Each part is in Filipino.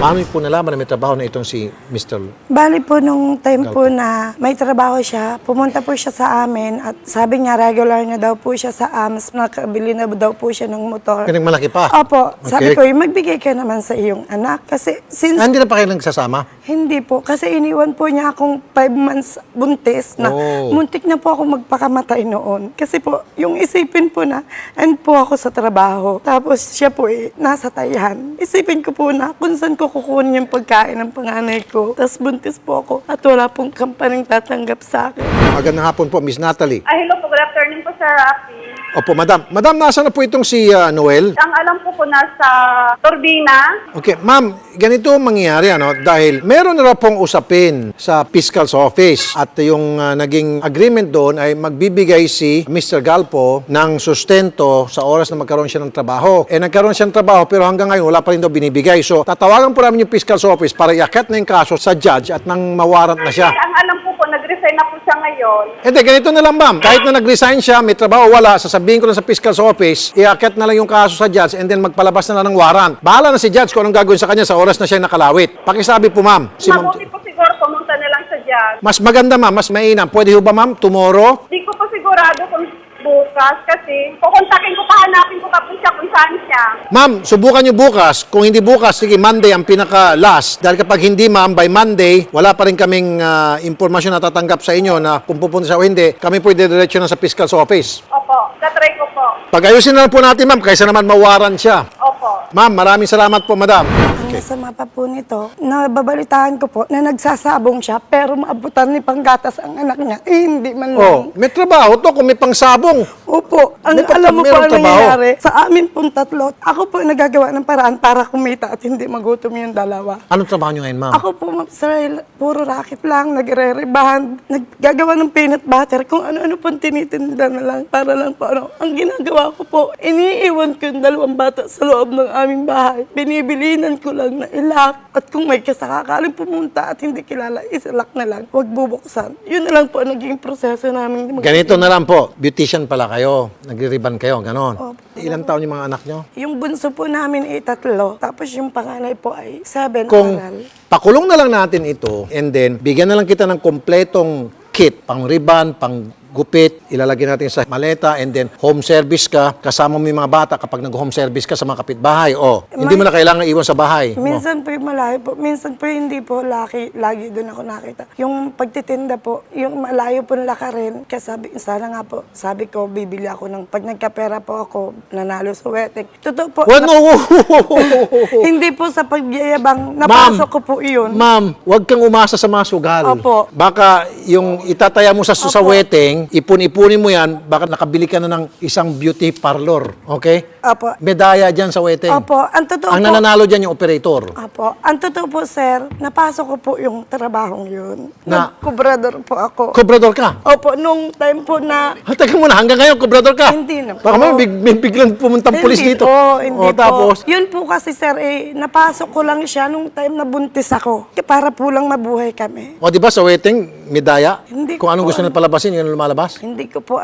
Paano po nalaman na may trabaho na itong si Mr. Bali po nung time po na may trabaho siya, pumunta po siya sa amin at sabi niya regular na daw po siya sa AMS, nakabili na daw po siya ng motor. Pinag malaki pa? Opo. Sabi Okay. ko, magbigay ka naman sa iyong anak. Kasi since Hindi na pa kayo nagsasama? hindi po, kasi iniwan po niya akong 5 months buntis na muntik na po ako magpakamatay noon. Kasi po, yung isipin po na, and po ako sa trabaho. Tapos siya po nasa tayahan. Isipin ko po na kung saan ko kukunin yung pagkain ng panganay ko. Tapos buntis po ako at wala pong kampaning tatanggap sa akin. Magandang hapon po, Miss Natalie. Hello po, good afternoon po, Sir Rafi. Opo, Madam. Madam, nasaan na po itong si Noel? Ang alam ko po nasa Turbina. Okay, ma'am, ganito ang mangyayari, ano? Dahil meron na raw pong usapin sa Fiscal's Office at yung naging agreement doon ay magbibigay si Mr. Galpo ng sustento sa oras na magkaroon siya ng trabaho. Nagkaroon siya ng trabaho pero hanggang ngayon wala pa rin daw binibigay. So, tatawagan po namin yung Fiscal's Office para iakyat na yung kaso sa judge at nang mawarrant na siya. Ang alam ko po, nag-resign na po siya ngayon. Hindi, ganito na lang, ma'am. Kahit na nag-resign siya, may trabaho, wala, sasabihin ko lang sa Fiscal's Office, iakyat na lang yung kaso sa judge and then magpalabas na lang ng warrant. Bahala na si judge kung anong gagawin sa kanya sa oras na siya nakalawit. Pakisabi po, ma'am. Si ma'am. Mabuti po siguro pumunta na lang sa judge. Mas maganda, ma'am. Mas mainam. Pwede ho ba, ma'am? Tomorrow? Di ko po sigurado kung bukas kasi kukontakin ko, pahanapin ko pa po siya kung saan siya. Ma'am, subukan nyo bukas. Kung hindi bukas, sige, Monday ang pinaka-last. Dahil kapag hindi, ma'am, by Monday, wala pa rin kaming impormasyon na tatanggap sa inyo na kung pupunta siya o hindi, kami po i-diretso na sa Fiscal's Office. Opo, katry ko po. Pag-ayusin na lang po natin, ma'am, kaysa naman mawaran siya. Opo. Ma'am, maraming salamat po, madam. Ang masama pa po nito, nababalitaan ko po na nagsasabong siya pero maabutan ni panggatas ang anak niya. Hindi man lang. Oh, may trabaho to kung may pangsabong. Opo, ang May alam mo po merong ang trabaho. nangyayari, sa amin pong tatlo, ako po nagagawa ng paraan para kumita at hindi magutom yung dalawa. Anong trabaho nyo ngayon, ma'am? Ako po, sir, puro racket lang, nagre-rebahan, naggagawa ng peanut butter, kung ano-ano pong tinitinda na lang, para lang po ano. Ang ginagawa ko po, iniiwan ko yung 2 bata sa loob ng aming bahay. Binibilinan ko lang na ilak, at kung may kasakakaling pumunta at hindi kilala, isilak na lang, huwag bubuksan. Yun na lang po ang naging proseso namin. Ganito na lang po, beautician pala kayo, nagre-ribbon kayo, ganon. Opo. Ilang taon yung mga anak nyo? Yung bunso po namin ay 3, tapos yung panganay po ay 7 Kung aral. pakulong na lang natin ito, and then bigyan na lang kita ng kompletong kit, pang ribbon, pang gupit, ilalagay natin sa maleta, and then home service ka, kasama mo yung mga bata kapag nag-home service ka sa mga kapitbahay. Hindi mo na kailangan iwan sa bahay. Minsan po yung malayo po, minsan po hindi po lagi doon ako nakita. Yung pagtitinda po, yung malayo po lakarin, kasi sana nga po, sabi ko, bibili ako ng, pag nagkapera po ako, nanalo sa wedding. Totoo po, hindi po sa pagyayabang, napasok ko po iyon. Ma'am, huwag kang umasa sa mga sugal. Opo. Baka yung itataya mo sa wedding, ipon-ipunin mo yan, baka nakabili ka na ng isang beauty parlor. Okay? Opo. Medaya dyan sa wedding. Opo, ang totoo Ang po. nananalo dyan yung operator. Opo, ang totoo po, sir, napasok ko po yung trabahong yun. Na? Nagkubrador po ako. Kobrador ka. Opo, nung time po na Teka muna, hanggang ngayon, kobrador ka. Hindi na po. Baka may biglang pumuntang pulis Hindi dito. po, hindi po. Tapos, Yun po kasi, sir, napasok ko lang siya nung time na buntis ako. Para po lang mabuhay kami. di ba sa wedding, medaya? Hindi Kung anong po, gusto na palabasin, yun ang lumalabas? Hindi ko po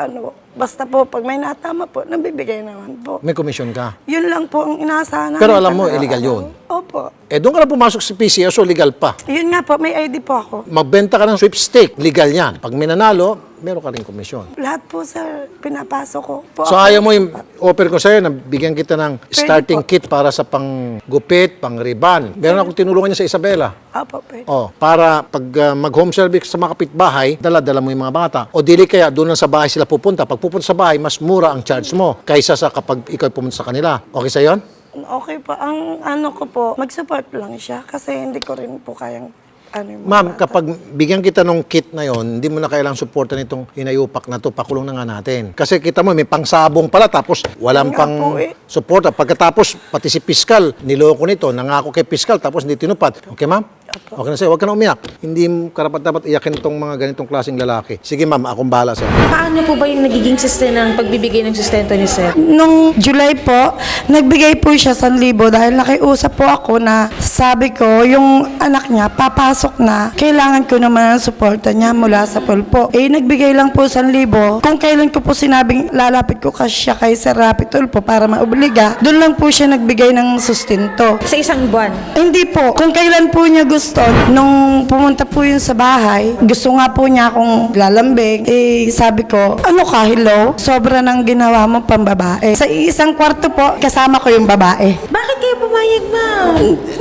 basta po, pag may natama po, nabibigay naman po. May komisyon ka. Yun lang po ang inaasahan namin. Pero alam mo, illegal yun. Opo. Doon ka na pumasok sa PCO, so legal pa. Yun nga po, may ID po ako. Magbenta ka ng sweepstake, legal yan. Pag may nanalo, meron ka rin komisyon. Lahat po, sir, pinapasok ko. Po So ako. ayaw mo yung offer ko sa'yo na bigyan kita ng starting kit para sa panggupit, pang-riban. Meron akong tinulungan niya sa Isabela. Opo, pwede. Para pag mag-home service sa mga kapitbahay, dala-dala mo yung mga bata. O dili kaya doon lang sa bahay sila pupunta. Pag pupunta sa bahay, mas mura ang charge mo kaysa sa kapag ikaw pumunta sa kanila. Okay sa yon? Okay po. Ang ano ko po, mag-support lang siya kasi hindi ko rin po kayang yung mga Ma'am, bata. kapag bigyan kita ng kit na yon, hindi mo na kailangang suporta nitong hinayupak na to, pakulong na nga natin. Kasi kita mo, may pangsabong pala, tapos walang Yun nga pang po suporta. Pagkatapos, pati si piskal, niloko nito, nangako kay piskal, tapos hindi tinupad. Okay, ma'am? Okay na sa'yo, huwag ka na umiyak. Hindi mo karapat-dapat iyakin itong mga ganitong klaseng lalaki. Sige ma'am, akong bahala sa'yo. Paano po ba yung nagiging system ng pagbibigay ng sustento ni sir? Nung July po, nagbigay po siya 1,000 dahil nakiusap po ako na sabi ko, yung anak niya, papasok na, kailangan ko naman ang suporta niya mula sa pulpo. Nagbigay lang po 1,000. Kung kailan ko po sinabing lalapit ko kasi siya kay Sir Rapi Tulpo para maubliga, doon lang po siya nagbigay ng sustento. Sa isang buwan? Hindi po. Kung kailan po niya gusto, nung pumunta po yun sa bahay, gusto nga po niya akong lalambing. Sabi ko, ano ka, hello? Sobra nang ginawa mo pambabae. Sa isang kwarto po, kasama ko yung babae. Bakit kayo pumayag, ma'am?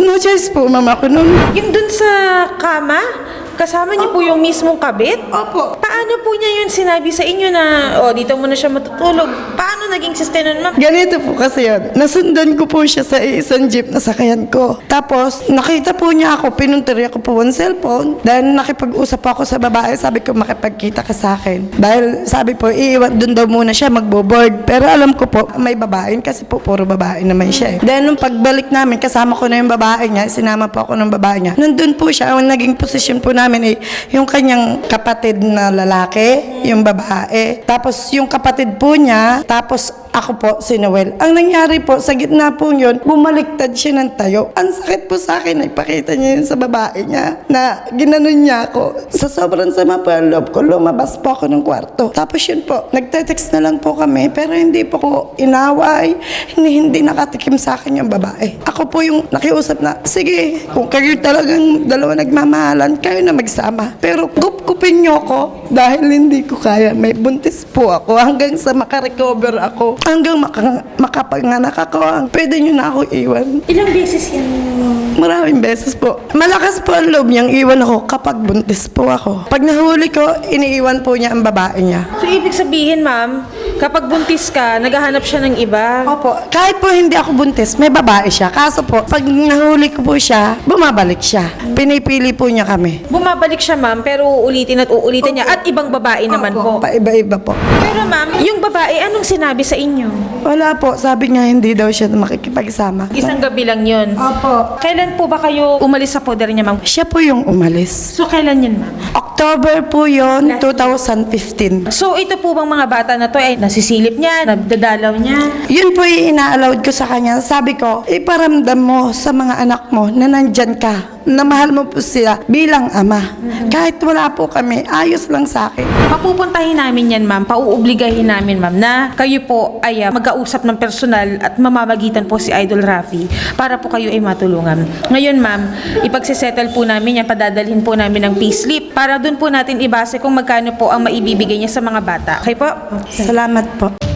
No choice po, mama ko nun. Yung dun sa kama, kasama niyo po yung mismong kabit? Opo. Paano po niya yun sinabi sa inyo na, dito muna siya matutulog? Paano naging system nun, ma'am? Ganito po kasi yun. Nasundan ko po siya sa isang jeep na sakayan ko. Tapos, nakita po niya ako, pinunturi ako po ang cellphone. Dahil nakipag-usap ako sa babae, sabi ko makipagkita ka sa akin. Dahil sabi po, iiwan doon daw muna siya magbo-board. Pero alam ko po, may babae kasi po puro babae naman siya. Dahil nung pagbalik namin, kasama ko na yung babae niya, sinama po ako ng babae niya. Nandun po siya, ang naging posisyon po namin yung kanyang kapatid na lalaki, yung babae. Tapos yung kapatid po niya, tapos ako po, si Noel. Ang nangyari po, sa gitna po yun, bumaliktad siya ng tayo. Ang sakit po sa akin, ipakita niya yun sa babae niya, na ginanon niya ako. Sa sobrang sama po ang loob ko, lumabas po ako ng kwarto. Tapos yun po, nagte-text na lang po kami, pero hindi po ko inaway, hindi nakatikim sa akin yung babae. Ako po yung nakiusap na, sige, kung kayo talagang dalawa nagmamahalan, kayo na magsama. Pero kupkupin niyo ako, dahil hindi ko kaya. May buntis po ako, hanggang sa makarecover ako. Hanggang makapanganak ako, pwede nyo na ako iwan. Ilang beses yan? Maraming beses po. Malakas po ang loob niyang iwan ako kapag buntis po ako. Pag nahuli ko, iniiwan po niya ang babae niya. So, ibig sabihin, ma'am, kapag buntis ka, naghahanap siya ng iba? Opo, kahit po hindi ako buntis, may babae siya. Kaso po, pag nahuli ko po siya, bumabalik siya. Pinipili po niya kami. Bumabalik siya, ma'am, pero uulitin at uulitin niya. At ibang babae naman po. Paiba-iba po. Pero, ma'am, yung babae, anong sinabi sa inyo? Wala po, sabi niya hindi daw siya makikipagsama. Isang gabi lang yun. Opo. Kailan po ba kayo umalis sa poder niya, ma'am? Siya po yung umalis. So, kailan yun, ma'am? October po yun, 2015. So, ito po bang mga bata na to ay nasisilip niya, nagdadalaw niya? Yun po yung ina-allowed ko sa kanya. Sabi ko, iparamdam mo sa mga anak mo na nandyan ka, na mahal mo po sila bilang ama. Kahit wala po kami, ayos lang sa akin. Papupuntahin namin yan, ma'am. Pauobligahin namin, ma'am, na kayo po ay mag-ausap ng personal at mamamagitan po si Idol Rafi para po kayo ay matulungan. Ngayon, ma'am, ipagsisettle po namin yan, padadalhin po namin ng payslip para doon po natin ibase kung magkano po ang maibibigay niya sa mga bata. Okay po? Salamat po.